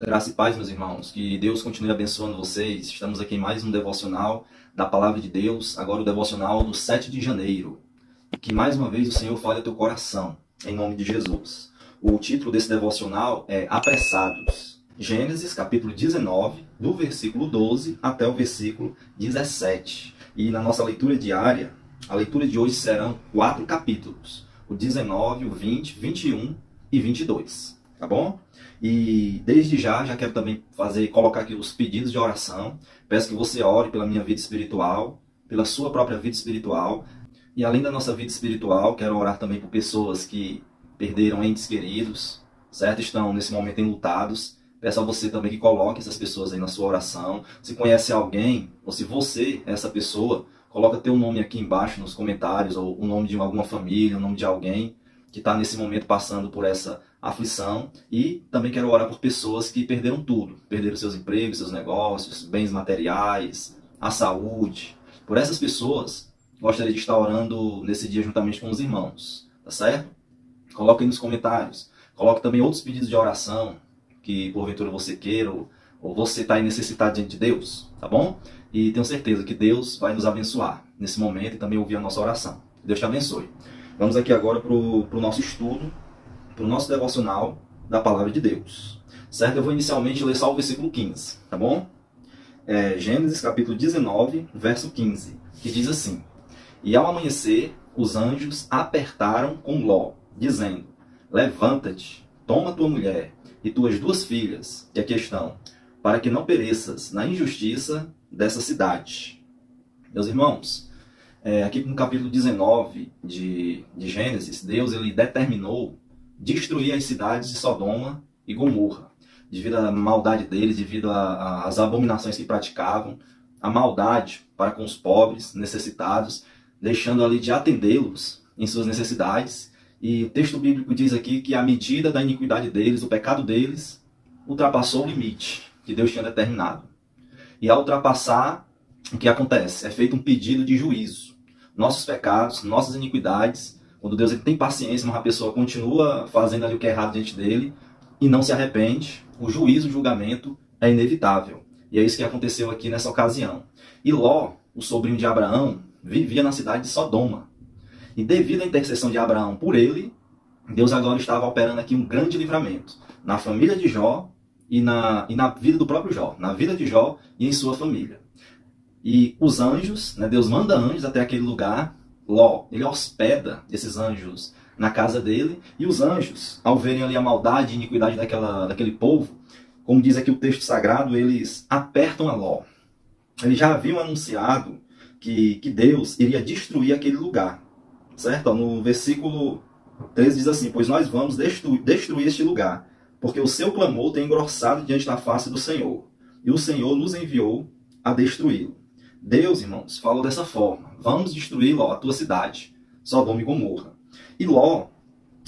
Graça e paz, meus irmãos. Que Deus continue abençoando vocês. Estamos aqui em mais um devocional da Palavra de Deus. Agora o devocional do 7 de janeiro. Que mais uma vez o Senhor fale ao teu coração, em nome de Jesus. O título desse devocional é Apressados. Gênesis, capítulo 19, do versículo 12 até o versículo 17. E na nossa leitura diária, a leitura de hoje serão 4 capítulos. O 19, o 20, 21 e 22. Tá bom? E desde já quero também colocar aqui os pedidos de oração. Peço que você ore pela minha vida espiritual, pela sua própria vida espiritual. E além da nossa vida espiritual, quero orar também por pessoas que perderam entes queridos, certo? Estão nesse momento enlutados. Peço a você também que coloque essas pessoas aí na sua oração. Se conhece alguém, ou se você é essa pessoa, coloca teu nome aqui embaixo nos comentários, ou o nome de alguma família, o nome de alguém que está nesse momento passando por essa aflição. E também quero orar por pessoas que perderam tudo. Perderam seus empregos, seus negócios, bens materiais, a saúde. Por essas pessoas, gostaria de estar orando nesse dia juntamente com os irmãos. Tá certo? Coloque aí nos comentários. Coloque também outros pedidos de oração que porventura você queira, ou você está aí necessitado diante de Deus. Tá bom? E tenho certeza que Deus vai nos abençoar nesse momento e também ouvir a nossa oração. Deus te abençoe. Vamos aqui agora para o nosso estudo, para o nosso devocional da Palavra de Deus. Certo? Eu vou inicialmente ler só o versículo 15, tá bom? Gênesis capítulo 19, verso 15, que diz assim: E ao amanhecer, os anjos apertaram com Ló, dizendo: Levanta-te, toma tua mulher e tuas 2 filhas, que aqui estão, para que não pereças na injustiça dessa cidade. Meus irmãos, aqui no capítulo 19 de Gênesis, Deus ele determinou destruir as cidades de Sodoma e Gomorra, devido à maldade deles, devido às abominações que praticavam, a maldade para com os pobres, necessitados, deixando ali de atendê-los em suas necessidades. E o texto bíblico diz aqui que a medida da iniquidade deles, o pecado deles, ultrapassou o limite que Deus tinha determinado. E ao ultrapassar, o que acontece? É feito um pedido de juízo. Nossos pecados, nossas iniquidades, quando Deus ele tem paciência, mas a pessoa continua fazendo ali o que é errado diante dele e não se arrepende, o juízo, o julgamento é inevitável. E é isso que aconteceu aqui nessa ocasião. E Ló, o sobrinho de Abraão, vivia na cidade de Sodoma. E devido à intercessão de Abraão por ele, Deus agora estava operando aqui um grande livramento na família de Jó e na vida do próprio Jó, na vida de Jó e em sua família. E os anjos, né, Deus manda anjos até aquele lugar. Ló, ele hospeda esses anjos na casa dele. E os anjos, ao verem ali a maldade e iniquidade daquele povo, como diz aqui o texto sagrado, eles apertam a Ló. Eles já haviam anunciado que Deus iria destruir aquele lugar. Certo? No versículo 13 diz assim: Pois nós vamos destruir este lugar, porque o seu clamor tem engrossado diante da face do Senhor, e o Senhor nos enviou a destruí-lo. Deus, irmãos, falou dessa forma: vamos destruir, Ló, a tua cidade, Sodoma e Gomorra. E Ló,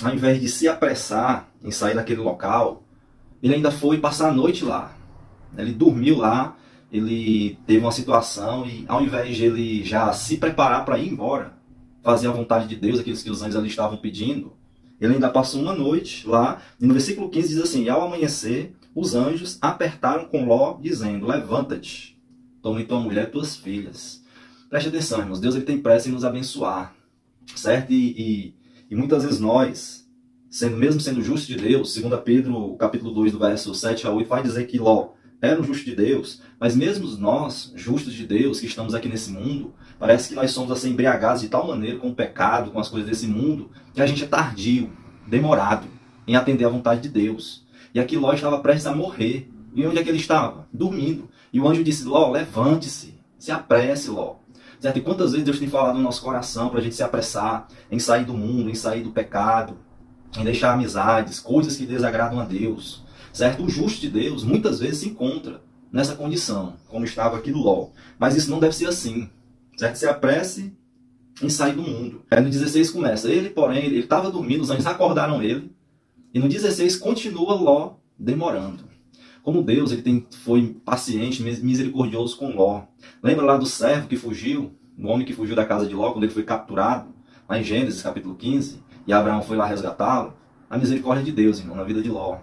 ao invés de se apressar em sair daquele local, ele ainda foi passar a noite lá. Ele dormiu lá, ele teve uma situação, e ao invés de ele já se preparar para ir embora, fazer a vontade de Deus, aqueles que os anjos ali estavam pedindo, ele ainda passou uma noite lá. E no versículo 15 diz assim: E ao amanhecer, os anjos apertaram com Ló, dizendo: Levanta-te, tome tua mulher e tuas filhas. Preste atenção, irmãos. Deus ele tem pressa em nos abençoar, certo? E muitas vezes nós, mesmo sendo justos de Deus, 2 Pedro, capítulo 2, do verso 7 a 8, vai dizer que Ló era um justo de Deus, mas mesmo nós, justos de Deus, que estamos aqui nesse mundo, parece que nós somos assim, embriagados de tal maneira com o pecado, com as coisas desse mundo, que a gente é tardio, demorado em atender à vontade de Deus. E aqui Ló estava prestes a morrer. E onde é que ele estava? Dormindo. E o anjo disse: Ló, levante-se, se apresse, Ló. Certo? E quantas vezes Deus tem falado no nosso coração para a gente se apressar em sair do mundo, em sair do pecado, em deixar amizades, coisas que desagradam a Deus. Certo? O justo de Deus muitas vezes se encontra nessa condição, como estava aqui Ló. Mas isso não deve ser assim. Certo? Se apresse em sair do mundo. No 16 começa: Ele, porém, ele estava dormindo, os anjos acordaram ele. E no 16 continua Ló demorando. Como Deus ele foi paciente, misericordioso com Ló. Lembra lá do servo que fugiu, do homem que fugiu da casa de Ló, quando ele foi capturado, lá em Gênesis capítulo 15, e Abraão foi lá resgatá-lo? A misericórdia de Deus, irmão, na vida de Ló.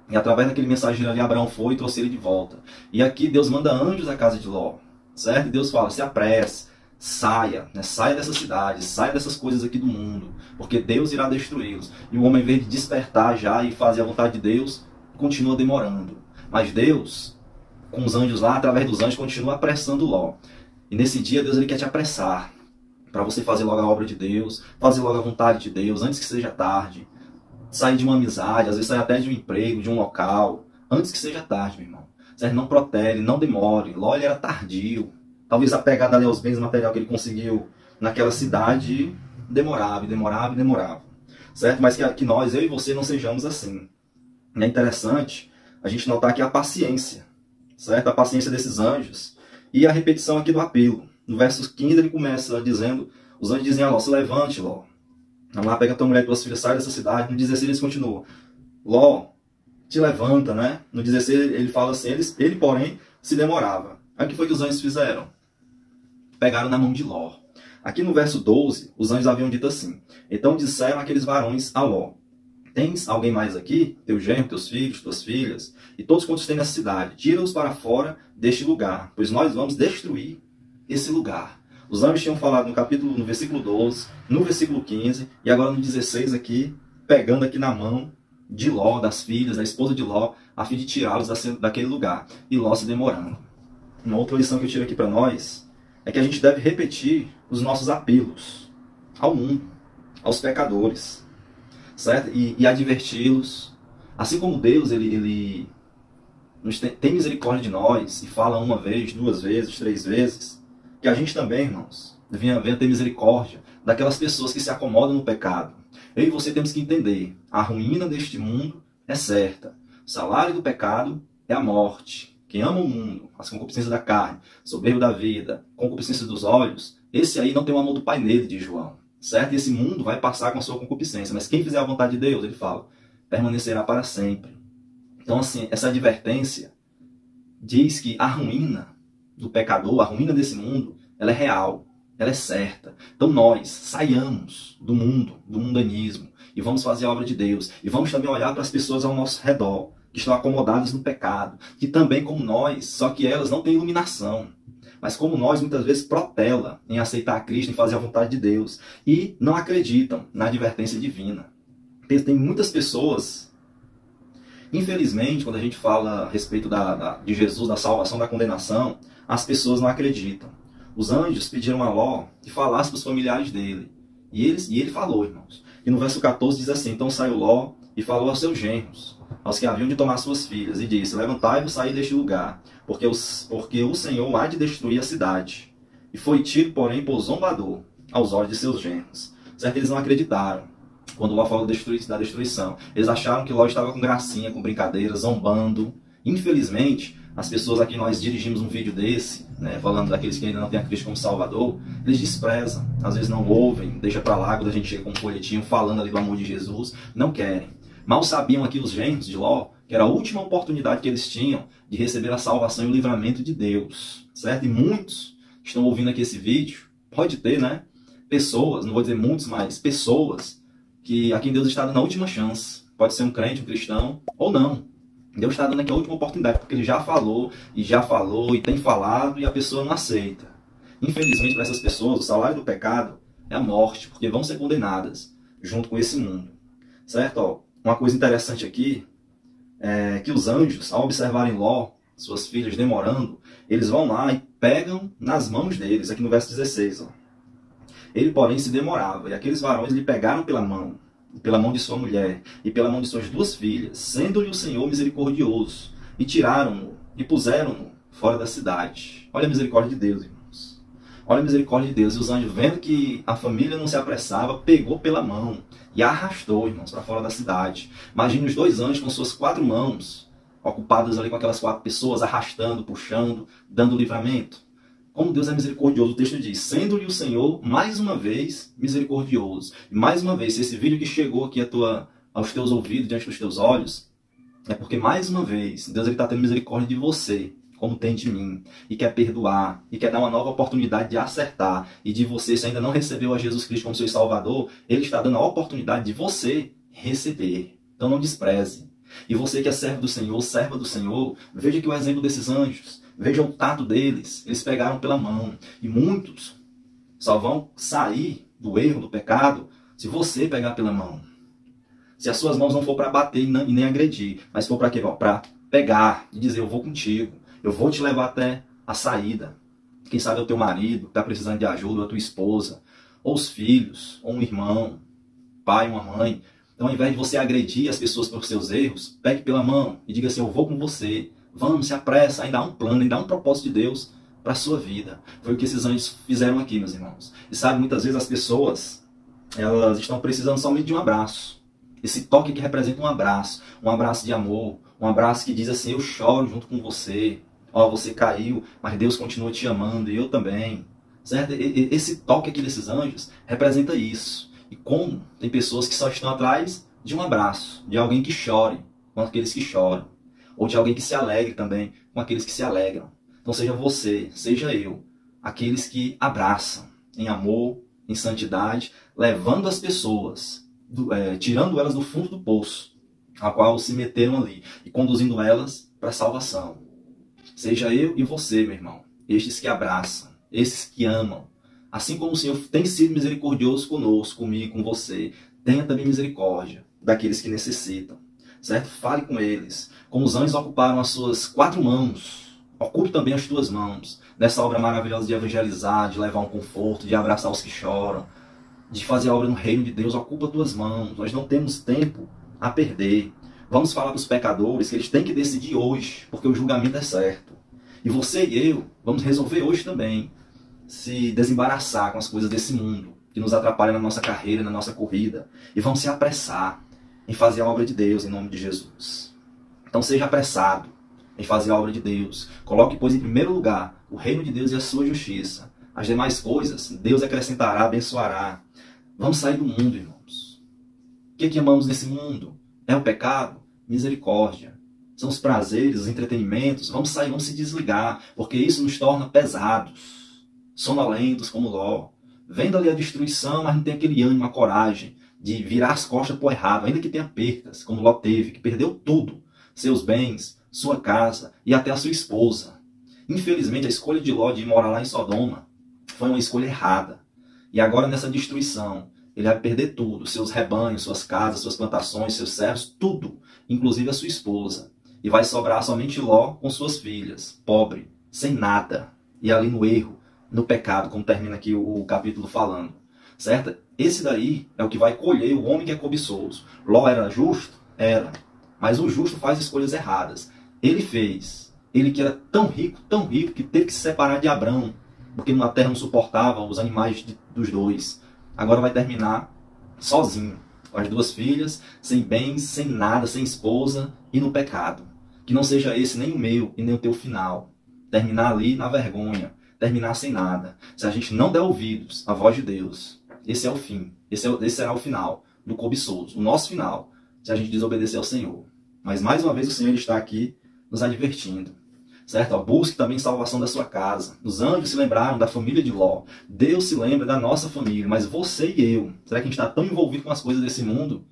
E através daquele mensageiro ali, Abraão foi e trouxe ele de volta. E aqui Deus manda anjos à casa de Ló, certo? E Deus fala, se apresse, saia, né? Saia dessa cidade, saia dessas coisas aqui do mundo, porque Deus irá destruí-los. E o homem, em vez de despertar já e fazer a vontade de Deus, continua demorando. Mas Deus, com os anjos lá, através dos anjos, continua apressando Ló. E nesse dia Deus ele quer te apressar, para você fazer logo a obra de Deus, fazer logo a vontade de Deus, antes que seja tarde. Sair de uma amizade, às vezes sair até de um emprego, de um local, antes que seja tarde, meu irmão. Certo? Não protele, não demore. Ló ele era tardio. Talvez apegado ali aos bens materiais que ele conseguiu naquela cidade, demorava, demorava, demorava. Certo? Mas que nós, eu e você, não sejamos assim. É interessante a gente notar aqui a paciência, certo? A paciência desses anjos e a repetição aqui do apelo. No verso 15 ele começa dizendo, os anjos dizem a Ló, se levante, Ló. Vamos lá, pega tua mulher e tuas filhas, sai dessa cidade. No 16 eles continuam, Ló, te levanta, né? No 16 ele fala assim, ele porém se demorava. Aí o que foi que os anjos fizeram? Pegaram na mão de Ló. Aqui no verso 12, os anjos haviam dito assim, então disseram aqueles varões a Ló, tens alguém mais aqui? Teu genro, teus filhos, tuas filhas, e todos quantos têm nessa cidade, tira-os para fora deste lugar, pois nós vamos destruir esse lugar. Os anjos tinham falado no versículo 12, no versículo 15, e agora no 16 aqui, pegando aqui na mão de Ló, das filhas, da esposa de Ló, a fim de tirá-los daquele lugar. E Ló se demorando. Uma outra lição que eu tiro aqui para nós, é que a gente deve repetir os nossos apelos ao mundo, aos pecadores, certo? E adverti-los. Assim como Deus, ele tem misericórdia de nós, e fala uma vez, duas vezes, três vezes, que a gente também, irmãos, venha ter misericórdia daquelas pessoas que se acomodam no pecado. Eu e você temos que entender, a ruína deste mundo é certa. O salário do pecado é a morte. Quem ama o mundo, as concupiscências da carne, soberbo da vida, concupiscência dos olhos, esse aí não tem o amor do Pai nele, diz João. Certo? E esse mundo vai passar com a sua concupiscência. Mas quem fizer a vontade de Deus, ele fala, permanecerá para sempre. Então, assim, essa advertência diz que a ruína do pecador, a ruína desse mundo, ela é real, ela é certa. Então nós saiamos do mundo, do mundanismo, e vamos fazer a obra de Deus. E vamos também olhar para as pessoas ao nosso redor, que estão acomodadas no pecado, que também como nós, só que elas não têm iluminação. Mas como nós, muitas vezes protela em aceitar a Cristo, em fazer a vontade de Deus, e não acreditam na advertência divina. Tem muitas pessoas, infelizmente, quando a gente fala a respeito de Jesus, da salvação, da condenação, as pessoas não acreditam. Os anjos pediram a Ló que falasse para os familiares dele. E ele falou, irmãos. E no verso 14 diz assim, então saiu Ló e falou aos seus genros, aos que haviam de tomar suas filhas, e disse, levantai-vos e saí deste lugar, porque o Senhor há de destruir a cidade. E foi tido, porém, por zombador aos olhos de seus genros. Certo? Eles não acreditaram quando Ló falou da destruição. Eles acharam que Ló estava com gracinha, com brincadeira, zombando. Infelizmente, as pessoas a quem nós dirigimos um vídeo desse, né, falando daqueles que ainda não têm a Cristo como Salvador, eles desprezam, às vezes não ouvem, deixa para lá quando a gente chega com um folhetinho falando ali do amor de Jesus, não querem. Mal sabiam aqui os genros de Ló, que era a última oportunidade que eles tinham de receber a salvação e o livramento de Deus, certo? E muitos que estão ouvindo aqui esse vídeo, pode ter, né, pessoas, não vou dizer muitos, mas pessoas, que a quem Deus está dando a última chance. Pode ser um crente, um cristão, ou não. Deus está dando aqui a última oportunidade, porque ele já falou, e tem falado, e a pessoa não aceita. Infelizmente, para essas pessoas, o salário do pecado é a morte, porque vão ser condenadas junto com esse mundo. Certo? Ó, uma coisa interessante aqui é que os anjos, ao observarem Ló, suas filhas demorando, eles vão lá e pegam nas mãos deles, aqui no verso 16. Ó. Ele, porém, se demorava, e aqueles varões lhe pegaram pela mão de sua mulher, e pela mão de suas duas filhas, sendo-lhe o Senhor misericordioso, e tiraram-no, e puseram-no fora da cidade. Olha a misericórdia de Deus, irmãos. Olha a misericórdia de Deus. E os anjos, vendo que a família não se apressava, pegou pela mão, e arrastou, irmãos, para fora da cidade. Imagine os dois anjos com suas 4 mãos, ocupados ali com aquelas 4 pessoas, arrastando, puxando, dando livramento. Como Deus é misericordioso, o texto diz, sendo-lhe o Senhor, mais uma vez, misericordioso. E mais uma vez, se esse vídeo que chegou aqui aos teus ouvidos, diante dos teus olhos, é porque mais uma vez, Deus está tendo misericórdia de você, como tem de mim, e quer perdoar, e quer dar uma nova oportunidade de acertar, e de você, se ainda não recebeu a Jesus Cristo como seu Salvador, Ele está dando a oportunidade de você receber. Então não despreze. E você que é servo do Senhor, serva do Senhor, veja que o exemplo desses anjos, veja o tato deles, eles pegaram pela mão. E muitos só vão sair do erro, do pecado, se você pegar pela mão. Se as suas mãos não for para bater e nem agredir, mas for para quê? Para pegar e dizer, eu vou contigo, eu vou te levar até a saída. Quem sabe é o teu marido que está precisando de ajuda, ou a tua esposa, ou os filhos, ou um irmão, pai, uma mãe. Então, ao invés de você agredir as pessoas por seus erros, pegue pela mão e diga assim, eu vou com você. Vamos, se apressa, ainda há um plano, ainda há um propósito de Deus para a sua vida. Foi o que esses anjos fizeram aqui, meus irmãos. E sabe, muitas vezes as pessoas, elas estão precisando somente de um abraço. Esse toque que representa um abraço de amor, um abraço que diz assim, eu choro junto com você. Ó, você caiu, mas Deus continua te amando e eu também. Certo? Esse toque aqui desses anjos representa isso. E como tem pessoas que só estão atrás de um abraço, de alguém que chore com aqueles que choram. Ou de alguém que se alegre também com aqueles que se alegram. Então seja você, seja eu, aqueles que abraçam em amor, em santidade, levando as pessoas, tirando elas do fundo do poço, a qual se meteram ali, e conduzindo elas para a salvação. Seja eu e você, meu irmão, estes que abraçam, esses que amam. Assim como o Senhor tem sido misericordioso conosco, comigo, com você, tenha também misericórdia daqueles que necessitam. Certo? Fale com eles. Como os anjos ocuparam as suas 4 mãos, ocupe também as tuas mãos. Nessa obra maravilhosa de evangelizar, de levar um conforto, de abraçar os que choram, de fazer a obra no reino de Deus, ocupa as tuas mãos. Nós não temos tempo a perder. Vamos falar para os pecadores que eles têm que decidir hoje, porque o julgamento é certo. E você e eu vamos resolver hoje também se desembaraçar com as coisas desse mundo, que nos atrapalham na nossa carreira, na nossa corrida. E vamos se apressar em fazer a obra de Deus, em nome de Jesus. Então seja apressado em fazer a obra de Deus. Coloque, pois, em primeiro lugar o reino de Deus e a sua justiça. As demais coisas, Deus acrescentará, abençoará. Vamos sair do mundo, irmãos. O que amamos nesse mundo? É o pecado? Misericórdia. São os prazeres, os entretenimentos. Vamos sair, vamos se desligar, porque isso nos torna pesados, sonolentos como Ló. Vendo ali a destruição, mas não tem aquele ânimo, a coragem de virar as costas para o errado, ainda que tenha percas, como Ló teve, que perdeu tudo, seus bens, sua casa e até a sua esposa. Infelizmente, a escolha de Ló de ir morar lá em Sodoma foi uma escolha errada. E agora, nessa destruição, ele vai perder tudo, seus rebanhos, suas casas, suas plantações, seus servos, tudo, inclusive a sua esposa. E vai sobrar somente Ló com suas filhas, pobre, sem nada, e ali no erro, no pecado, como termina aqui o capítulo falando. Certo? Esse daí é o que vai colher o homem que é cobiçoso. Ló era justo? Era. Mas o justo faz escolhas erradas. Ele fez. Ele que era tão rico, que teve que se separar de Abrão, porque na terra não suportava os animais dos dois. Agora vai terminar sozinho, com as 2 filhas, sem bens, sem nada, sem esposa e no pecado. Que não seja esse nem o meu e nem o teu final. Terminar ali na vergonha, terminar sem nada. Se a gente não der ouvidos à voz de Deus, esse é o fim. Esse será o final do cobiçoso. O nosso final, se a gente desobedecer ao Senhor. Mas mais uma vez o Senhor está aqui nos advertindo. Certo? Busque também salvação da sua casa. Os anjos se lembraram da família de Ló. Deus se lembra da nossa família. Mas você e eu, será que a gente está tão envolvido com as coisas desse mundo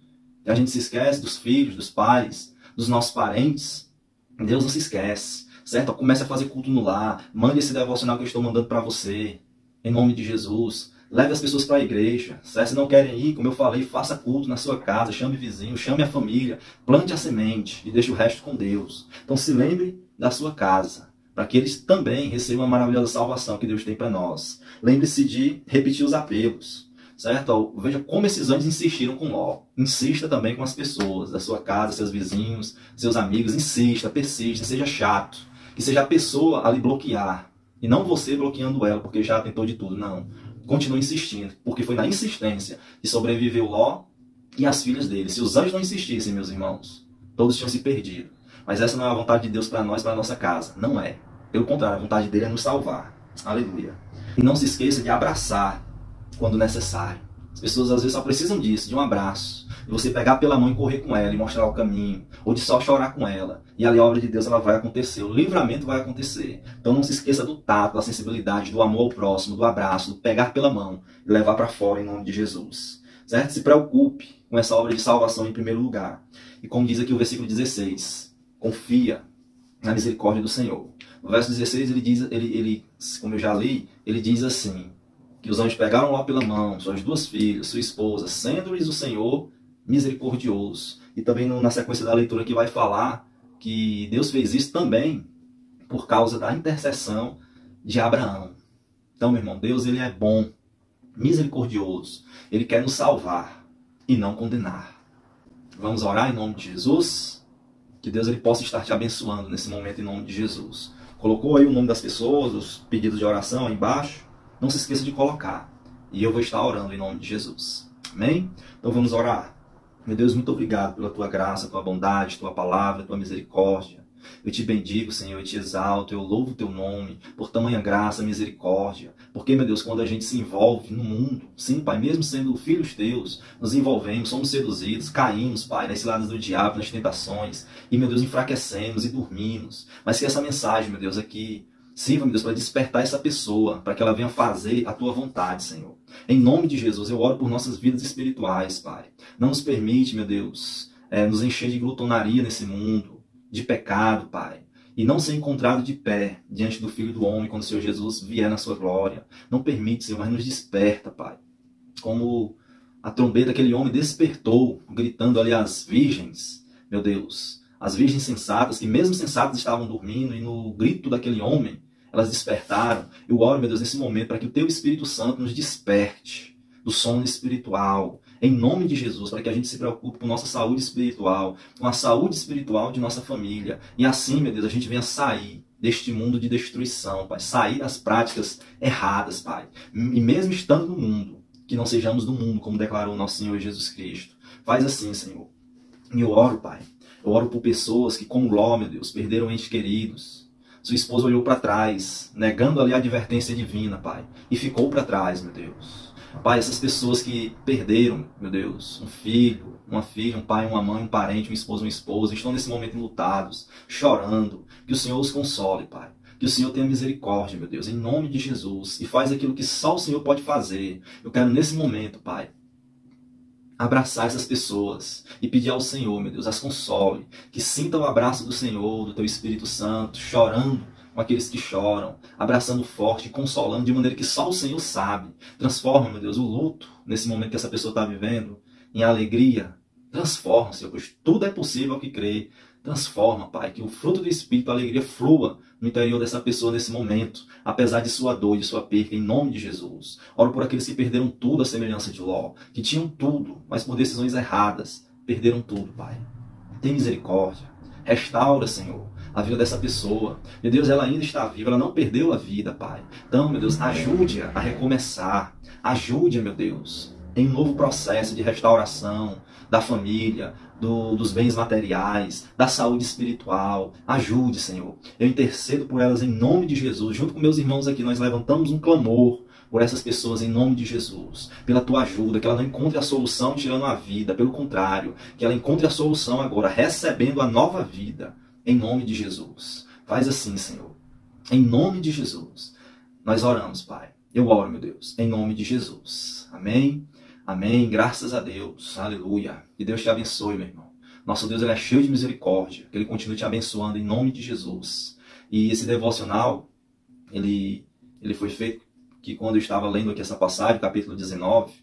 que a gente se esquece dos filhos, dos pais, dos nossos parentes? Deus não se esquece. Certo? Comece a fazer culto no lar. Mande esse devocional que eu estou mandando para você. Em nome de Jesus. Leve as pessoas para a igreja. Se não querem ir, como eu falei, faça culto na sua casa. Chame vizinho, chame a família. Plante a semente e deixe o resto com Deus. Então se lembre da sua casa, para que eles também recebam a maravilhosa salvação que Deus tem para nós. Lembre-se de repetir os apelos. Certo? Veja como esses anjos insistiram com Ló. Insista também com as pessoas da sua casa, seus vizinhos, seus amigos. Insista, persista, seja chato. Que seja a pessoa a lhe bloquear. E não você bloqueando ela, porque já tentou de tudo. Não. Continue insistindo, porque foi na insistência que sobreviveu Ló e as filhas dele. Se os anjos não insistissem, meus irmãos, todos tinham se perdido. Mas essa não é a vontade de Deus para nós, para a nossa casa. Não é. Pelo contrário, a vontade dele é nos salvar. Aleluia. E não se esqueça de abraçar quando necessário. As pessoas às vezes só precisam disso, de um abraço. De você pegar pela mão e correr com ela e mostrar o caminho. Ou de só chorar com ela. E ali a obra de Deus ela vai acontecer. O livramento vai acontecer. Então não se esqueça do tato, da sensibilidade, do amor ao próximo, do abraço, do pegar pela mão e levar para fora em nome de Jesus. certo? Se preocupe com essa obra de salvação em primeiro lugar. E como diz aqui o versículo 16, confia na misericórdia do Senhor. No verso 16 ele diz, como eu já li, ele diz assim, que os anjos pegaram Ló pela mão, suas duas filhas, sua esposa, sendo-lhes o Senhor misericordioso. E também na sequência da leitura aqui vai falar que Deus fez isso também por causa da intercessão de Abraão. Então, meu irmão, Deus ele é bom, misericordioso. Ele quer nos salvar e não condenar. Vamos orar em nome de Jesus? Que Deus ele possa estar te abençoando nesse momento em nome de Jesus. Colocou aí o nome das pessoas, os pedidos de oração aí embaixo. Não se esqueça de colocar. E eu vou estar orando em nome de Jesus. Amém? Então vamos orar. Meu Deus, muito obrigado pela tua graça, tua bondade, tua palavra, tua misericórdia. Eu te bendigo, Senhor, eu te exalto, eu louvo o teu nome por tamanha graça, misericórdia. Porque, meu Deus, quando a gente se envolve no mundo, sim, Pai, mesmo sendo filhos teus, nos envolvemos, somos seduzidos, caímos, Pai, nas ciladas do diabo, nas tentações, e, meu Deus, enfraquecemos e dormimos. Mas que essa mensagem, meu Deus, aqui sirva, meu Deus, para despertar essa pessoa, para que ela venha fazer a tua vontade, Senhor. Em nome de Jesus, eu oro por nossas vidas espirituais, Pai. Não nos permite, meu Deus, nos encher de glutonaria nesse mundo, de pecado, Pai, e não ser encontrado de pé diante do Filho do Homem quando o Senhor Jesus vier na sua glória. Não permite, Senhor, mas nos desperta, Pai. Como a trombeta daquele homem despertou, gritando ali às virgens, meu Deus, as virgens sensatas, que mesmo sensatas estavam dormindo, e no grito daquele homem, elas despertaram. Eu oro, meu Deus, nesse momento, para que o Teu Espírito Santo nos desperte do sono espiritual, em nome de Jesus, para que a gente se preocupe com nossa saúde espiritual, com a saúde espiritual de nossa família. E assim, meu Deus, a gente venha sair deste mundo de destruição, Pai. Sair das práticas erradas, Pai. E mesmo estando no mundo, que não sejamos do mundo, como declarou nosso Senhor Jesus Cristo. Faz assim, Senhor. E eu oro, Pai. Eu oro por pessoas que, como Ló, meu Deus, perderam entes queridos. Sua esposa olhou para trás, negando ali a advertência divina, Pai. E ficou para trás, meu Deus. Pai, essas pessoas que perderam, meu Deus, um filho, uma filha, um pai, uma mãe, um parente, um esposo, uma esposa, estão nesse momento lutados, chorando, que o Senhor os console, Pai. Que o Senhor tenha misericórdia, meu Deus, em nome de Jesus, e faz aquilo que só o Senhor pode fazer. Eu quero nesse momento, Pai, abraçar essas pessoas e pedir ao Senhor, meu Deus, as console, que sintam o abraço do Senhor, do Teu Espírito Santo, chorando com aqueles que choram, abraçando forte, consolando de maneira que só o Senhor sabe. Transforma, meu Deus, o luto nesse momento que essa pessoa está vivendo em alegria. Transforma, Senhor, pois tudo é possível ao que crê. Transforma, Pai, que o fruto do Espírito, a alegria, flua no interior dessa pessoa nesse momento, apesar de sua dor, de sua perca, em nome de Jesus. Oro por aqueles que perderam tudo à semelhança de Ló, que tinham tudo, mas por decisões erradas, perderam tudo, Pai. Tem misericórdia. Restaura, Senhor, a vida dessa pessoa. Meu Deus, ela ainda está viva, ela não perdeu a vida, Pai. Então, meu Deus, ajude-a a recomeçar. Ajude-a, meu Deus, em um novo processo de restauração da família, dos bens materiais, da saúde espiritual. Ajude, Senhor. Eu intercedo por elas em nome de Jesus. Junto com meus irmãos aqui, nós levantamos um clamor por essas pessoas em nome de Jesus, pela tua ajuda, que ela não encontre a solução tirando a vida, pelo contrário, que ela encontre a solução agora, recebendo a nova vida, em nome de Jesus. Faz assim, Senhor, em nome de Jesus. Nós oramos, Pai. Eu oro, meu Deus, em nome de Jesus. Amém, amém, graças a Deus, aleluia. Que Deus te abençoe, meu irmão. Nosso Deus ele é cheio de misericórdia, que Ele continue te abençoando em nome de Jesus. E esse devocional, ele foi feito que quando eu estava lendo aqui essa passagem, capítulo 19,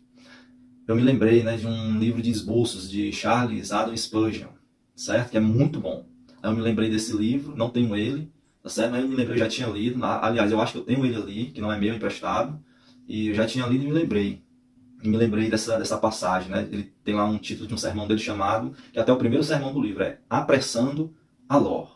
eu me lembrei, né, de um livro de esboços de Charles Adam Spurgeon, certo? Que é muito bom. Aí eu me lembrei desse livro, não tenho ele, tá certo? Mas eu me lembrei, eu já tinha lido, aliás, eu acho que eu tenho ele ali, que não é meu, emprestado, e eu já tinha lido e me lembrei. E me lembrei dessa passagem, né? Ele tem lá um título de um sermão dele chamado, que até o primeiro sermão do livro é Apressando a Ló.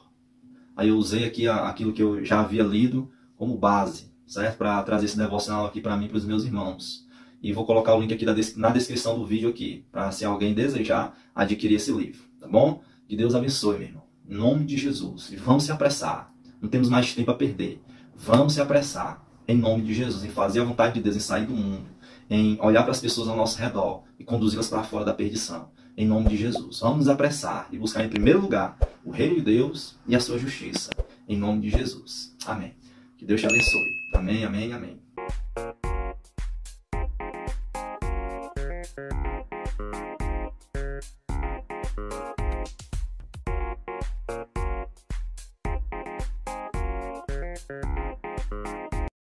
Aí eu usei aqui aquilo que eu já havia lido como base, certo? Para trazer esse devocional aqui para mim e para os meus irmãos. E vou colocar o link aqui na descrição do vídeo aqui, para se alguém desejar adquirir esse livro, tá bom? Que Deus abençoe, meu irmão. Em nome de Jesus. E vamos se apressar. Não temos mais tempo a perder. Vamos se apressar, em nome de Jesus, em fazer a vontade de Deus, em sair do mundo, em olhar para as pessoas ao nosso redor e conduzi-las para fora da perdição. Em nome de Jesus. Vamos nos apressar e buscar em primeiro lugar o reino de Deus e a sua justiça. Em nome de Jesus. Amém. Que Deus te abençoe. Amém, amém, amém.